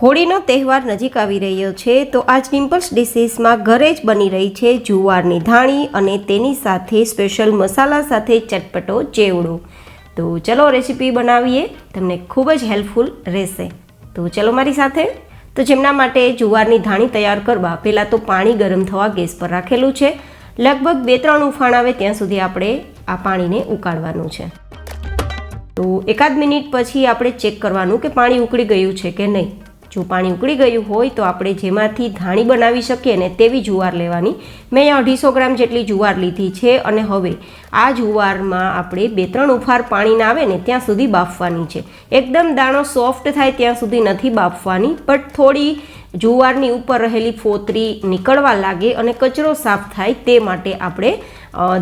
હોળીનો તહેવાર નજીક આવી રહ્યો છે તો આજ ડિમ્પલ્સ ડિશિસમાં ઘરે જ બની રહી છે જુવારની ધાણી અને તેની સાથે સ્પેશિયલ મસાલા સાથે ચટપટો ચેવડો। તો ચલો રેસીપી બનાવીએ, તમને ખૂબ જ હેલ્પફુલ રહેશે। તો ચલો મારી સાથે। તો જેમના માટે જુવારની ધાણી તૈયાર કરવા પહેલાં તો પાણી ગરમ થવા ગેસ પર રાખેલું છે। લગભગ 2-3 ઉફાણ આવે ત્યાં સુધી આપણે આ પાણીને ઉકાળવાનું છે। તો એકાદ મિનિટ પછી આપણે ચેક કરવાનું કે પાણી ઉકળી ગયું છે કે નહીં। જો પાણી ઉકળી ગયું હોય તો આપણે જેમાંથી ધાણી બનાવી શકીએ ને તેવી જુવાર લેવાની। મેં અહીંયા 250 ગ્રામ જેટલી જુવાર લીધી છે અને હવે આ જુવારમાં આપણે 2-3 ઉફાર પાણીના આવે ને ત્યાં સુધી બાફવાની છે। એકદમ દાણો સોફ્ટ થાય ત્યાં સુધી નથી બાફવાની, બટ થોડી જુવારની ઉપર રહેલી ફોતરી નીકળવા લાગે અને કચરો સાફ થાય તે માટે આપણે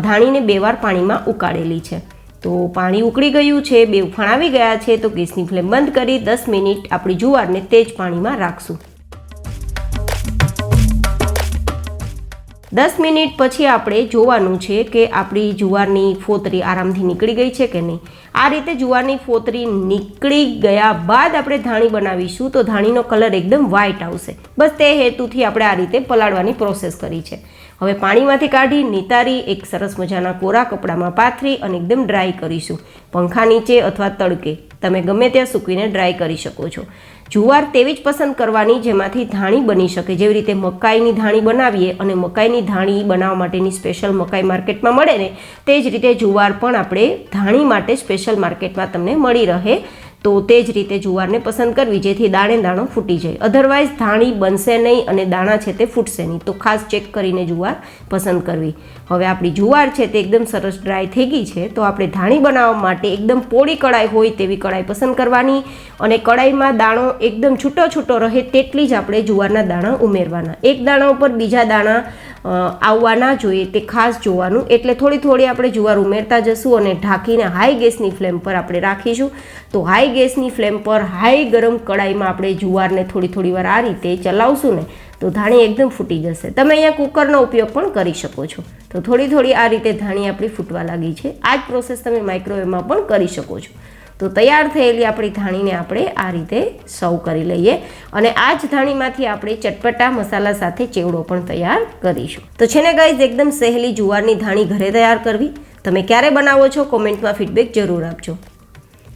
ધાણીને 2 વાર પાણીમાં ઉકાળેલી છે। તો પાણી ઉકળી ગયું છે, 2 ઉફાણ આવી ગયા છે તો ગેસની ફ્લેમ બંધ કરી 10 મિનિટ આપણી જુવારને તેજ પાણીમાં રાખશું। 10 મિનિટ પછી આપણે જોવાનું છે કે આપણી જુવારની ફોતરી આરામથી નીકળી ગઈ છે કે નહીં। આ રીતે જુવારની ફોતરી નીકળી ગયા બાદ આપણે ધાણી બનાવીશું તો ધાણીનો કલર એકદમ વ્હાઇટ આવશે। બસ તે હેતુથી આપણે આ રીતે પલાળવાની પ્રોસેસ કરી છે। હવે પાણીમાંથી કાઢી નિતારી એક સરસ મજાના કોરા કપડામાં પાથરી અને એકદમ ડ્રાય કરીશું। પંખા નીચે અથવા તડકે તમે ગમે ત્યાં સૂકવીને ડ્રાય કરી શકો છો। જુવાર તેવી જ પસંદ કરવાની જેમાંથી ધાણી બની શકે। જેવી રીતે મકાઈની ધાણી બનાવીએ અને મકાઈની ધાણી બનાવવા માટેની સ્પેશિયલ મકાઈ માર્કેટમાં મળે ને તે જ રીતે જુવાર પણ આપણે ધાણી માટે સ્પેશિયલ માર્કેટમાં તમને મળી રહે। તો તે જ રીતે જુવારને પસંદ કરવી જેથી દાણે દાણો ફૂટી જાય, અધરવાઇઝ ધાણી બનશે નહીં અને દાણા છે તે ફૂટશે નહીં। તો ખાસ ચેક કરીને જુવાર પસંદ કરવી। હવે આપણી જુવાર છે તે એકદમ સરસ ડ્રાય થઈ ગઈ છે તો આપણે ધાણી બનાવવા માટે એકદમ પોળી કડાઈ હોય તેવી કડાઈ પસંદ કરવાની અને કડાઈમાં દાણો એકદમ છૂટો છૂટો રહે તેટલી જ આપણે જુવારના દાણા ઉમેરવાના। એક દાણા ઉપર બીજા દાણા આવવા ના જોઈએ તે ખાસ જોવાનું। એટલે થોડી થોડી આપણે જુવાર ઉમેરતા જશું અને ઢાંકીને હાઈ ગેસની ફ્લેમ પર આપણે રાખીશું। તો હાઈ ગેસની ફ્લેમ પર હાઈ ગરમ કડાઈમાં આપણે જુવારને થોડી થોડી વાર આ રીતે ચલાવશું ને તો ધાણી એકદમ ફૂટી જશે। તમે અહીંયા કુકરનો ઉપયોગ પણ કરી શકો છો। તો થોડી થોડી આ રીતે ધાણી આપણી ફૂટવા લાગી છે। આ જ પ્રોસેસ તમે માઇક્રોવેવમાં પણ કરી શકો છો। તો તૈયાર થયેલી આપણી ધાણીને આપણે આ રીતે સર્વ કરી લઈએ અને આ જ ધાણીમાંથી આપણે ચટપટા મસાલા સાથે ચેવડો પણ તૈયાર કરીશું। તો છે ને ગાઈઝ, એકદમ સહેલી જુવારની ધાણી ઘરે તૈયાર કરવી। તમે ક્યારે બનાવો છો કોમેન્ટમાં ફીડબેક જરૂર આપજો।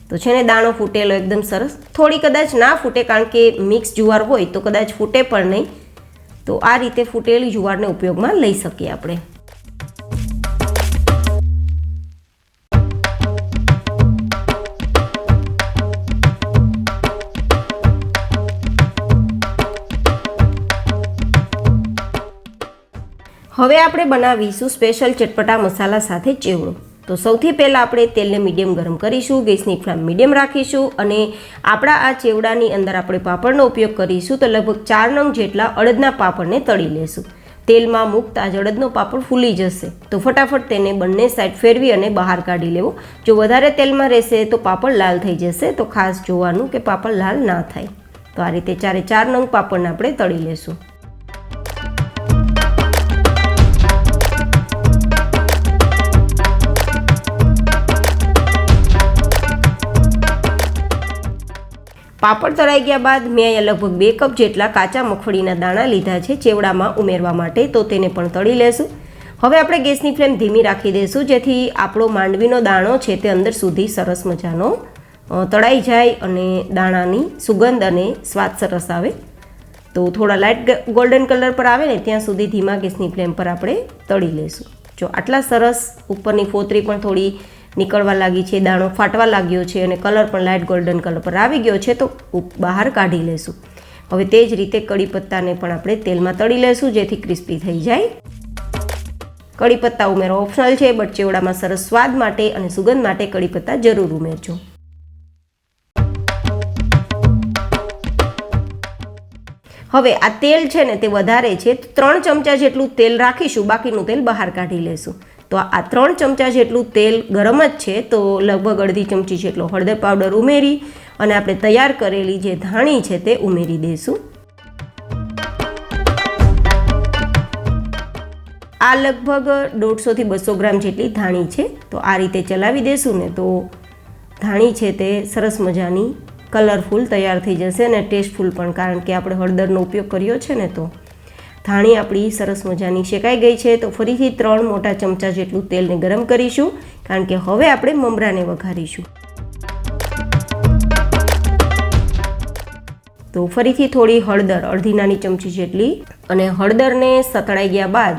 તો છે ને દાણો ફૂટેલો એકદમ સરસ, થોડી કદાચ ના ફૂટે કારણ કે મિક્સ જુવાર હોય તો કદાચ ફૂટે પણ નહીં। તો આ રીતે ફૂટેલી જુવારને ઉપયોગમાં લઈ શકીએ આપણે। હવે આપણે બનાવીશું સ્પેશિયલ ચટપટા મસાલા સાથે ચેવડો। તો સૌથી પહેલાં આપણે તેલને મીડિયમ ગરમ કરીશું, ગેસની ફ્લેમ મીડિયમ રાખીશું અને આપણા આ ચેવડાની અંદર આપણે પાપડનો ઉપયોગ કરીશું। તો લગભગ 4 નંગ જેટલા અડદના પાપડને તળી લેશું। તેલમાં મૂકતા જ અડદનો પાપડ ફૂલી જશે તો ફટાફટ તેને બંને સાઈડ ફેરવી અને બહાર કાઢી લેવો। જો વધારે તેલમાં રહેશે તો પાપડ લાલ થઈ જશે, તો ખાસ જોવાનું કે પાપડ લાલ ના થાય। તો આ રીતે 4 નંગ પાપડને આપણે તળી લેશું। પાપડ તળાઈ ગયા બાદ મેં અહીંયા લગભગ 2 કપ જેટલા કાચા મગફળીના દાણા લીધા છે ચેવડામાં ઉમેરવા માટે, તો તેને પણ તળી લેશું। હવે આપણે ગેસની ફ્લેમ ધીમી રાખી દઈશું જેથી આપણો માંડવીનો દાણો છે તે અંદર સુધી સરસ મજાનો તળાઈ જાય અને દાણાની સુગંધ અને સ્વાદ સરસ આવે। તો થોડા લાઇટ ગોલ્ડન કલર પર આવે ને ત્યાં સુધી ધીમા ગેસની ફ્લેમ પર આપણે તળી લેશું। જો આટલા સરસ ઉપરની ફોતરી પણ થોડી નીકળવા લાગી છે, દાણો ફાટવા લાગ્યો છે અને કલર પણ લાઇટ ગોલ્ડન કલર પર આવી ગયો છે તો બહાર કાઢી લેશું। હવે તે જ રીતે કડી પત્તાને પણ આપણે તેલમાં તળી લેશું જેથી ક્રિસ્પી થઈ જાય। કડી પત્તા ઉમેરો ઓપ્શનલ છે, બટ ચેવડામાં સરસ સ્વાદ માટે અને સુગંધ માટે કડી પત્તા જરૂર ઉમેરજો। હવે આ તેલ છે ને તે વધારે છે, 3 ચમચા જેટલું તેલ રાખીશું, બાકીનું તેલ બહાર કાઢી લેશું। તો આ 3 ચમચા જેટલું તેલ ગરમ જ છે તો લગભગ અડધી ચમચી જેટલો હળદર પાવડર ઉમેરી અને આપણે તૈયાર કરેલી જે ધાણી છે તે ઉમેરી દઈશું। આ લગભગ 150 થી 200 ગ્રામ જેટલી ધાણી છે। તો આ રીતે ચલાવી દેશું ને તો ધાણી છે તે સરસ મજાની કલરફુલ તૈયાર થઈ જશે અને ટેસ્ટફુલ પણ, કારણ કે આપણે હળદરનો ઉપયોગ કર્યો છે ને. તો ધાણી આપણી સરસ મજાની શેકાઈ ગઈ છે. તો ફરીથી 3 મોટા ચમચા જેટલું તેલને ગરમ કરીશું, કારણ કે હવે આપણે મમરાને વઘારીશું. તો ફરીથી થોડી હળદર, અડધી નાની ચમચી જેટલી, અને હળદરને સતળાઈ ગયા બાદ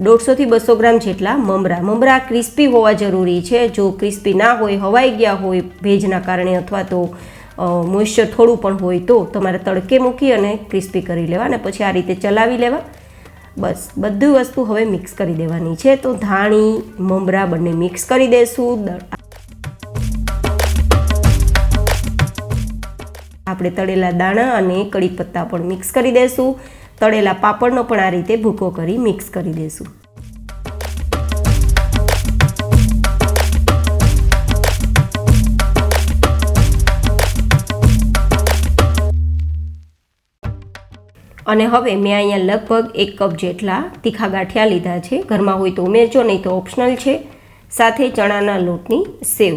150 થી 200 ગ્રામ જેટલા મમરા ક્રિસ્પી હોવા જરૂરી છે. જો ક્રિસ્પી ના હોય, હવાઈ ગયા હોય ભેજના કારણે, અથવા તો મોઇશ્ચર થોડું પણ હોય, તો તમારે તડકે મૂકી અને ક્રિસ્પી કરી લેવા અને પછી આ રીતે ચલાવી લેવા. બસ બધી વસ્તુ હવે મિક્સ કરી દેવાની છે. તો ધાણી મમરા બંને મિક્સ કરી દઈશું. આપણે તળેલા દાણા અને કડી પત્તા પણ મિક્સ કરી દઈશું. તળેલા પાપડનો પણ આ રીતે ભૂકો કરી મિક્સ કરી દઈશું. અને હવે મેં અહીંયા લગભગ 1 કપ જેટલા તીખા ગાંઠિયા લીધા છે. ઘરમાં હોય તો ઉમેરજો, નહીં તો ઓપ્શનલ છે. સાથે ચણાના લોટની સેવ,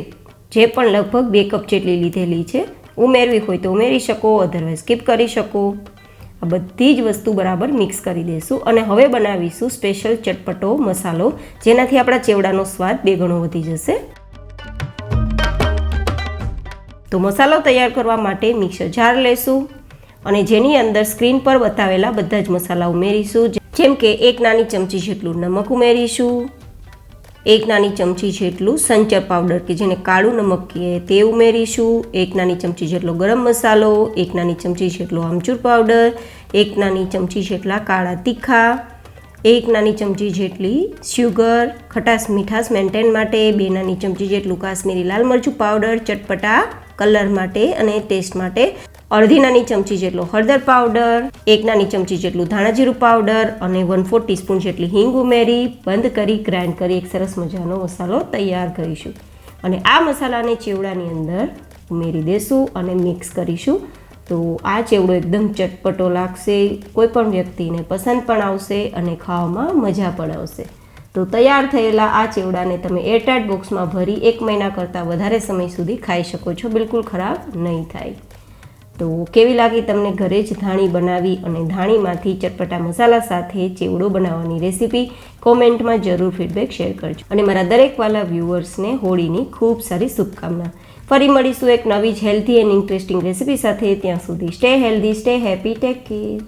જે પણ લગભગ 2 કપ જેટલી લીધેલી છે. ઉમેરવી હોય તો ઉમેરી શકો, અધરવાઇઝ સ્કીપ કરી શકો. આ બધી જ વસ્તુ બરાબર મિક્સ કરી દઈશું. અને હવે બનાવીશું સ્પેશિયલ ચટપટો મસાલો, જેનાથી આપણા ચેવડાનો સ્વાદ 2 ગણો વધી જશે. તો મસાલો તૈયાર કરવા માટે મિક્સર જાર લેશું અને જેની અંદર સ્ક્રીન પર બતાવેલા બધા જ મસાલા ઉમેરીશું. જેમ કે 1 નાની ચમચી જેટલું નમક ઉમેરીશું, 1 નાની ચમચી જેટલું સંચર પાવડર, કે જેને કાળું નમક કહીએ, તે ઉમેરીશું. 1 નાની ચમચી જેટલો ગરમ મસાલો, 1 નાની ચમચી જેટલો આમચૂર પાવડર, 1 નાની ચમચી જેટલા કાળા તીખા, 1 નાની ચમચી જેટલી શુગર, ખટાશ મીઠાશ મેન્ટેન માટે, 2 નાની ચમચી જેટલું કાશ્મીરી લાલ મરચું પાવડર, ચટપટા કલર માટે અને ટેસ્ટ માટે, અડધી નાની ચમચી જેટલો હળદર પાવડર, 1 નાની ચમચી જેટલું ધાણા જીરું પાવડર અને 1/4 ટીસ્પૂન જેટલી હિંગ ઉમેરી બંધ કરી ગ્રાઇન્ડ કરી એક સરસ મજાનો મસાલો તૈયાર કરીશું. અને આ મસાલાને ચેવડાની અંદર ઉમેરી દેશું અને મિક્સ કરીશું. તો આ ચેવડો એકદમ ચટપટો લાગશે, કોઈ પણ વ્યક્તિને પસંદ પણ આવશે અને ખાવામાં મજા પણ આવશે. તો તૈયાર થયેલા આ ચેવડાને તમે એરટાઇટ બોક્સમાં ભરી 1 મહિના કરતાં વધારે સમય સુધી ખાઈ શકો છો, બિલકુલ ખરાબ નહીં થાય. તો કેવી લાગી તમને ઘરે જ ધાણી બનાવી અને ધાણીમાંથી ચટપટા મસાલા સાથે ચેવડો બનાવવાની રેસીપી? કોમેન્ટમાં જરૂર ફીડબેક શેર કરજો. અને મારા દરેક વાલા વ્યુઅર્સને હોળીની ખૂબ સારી શુભકામના. ફરી મળીશું એક નવી જ હેલ્ધી એન્ડ ઇન્ટરેસ્ટિંગ રેસીપી સાથે. ત્યાં સુધી stay healthy, stay happy, take care.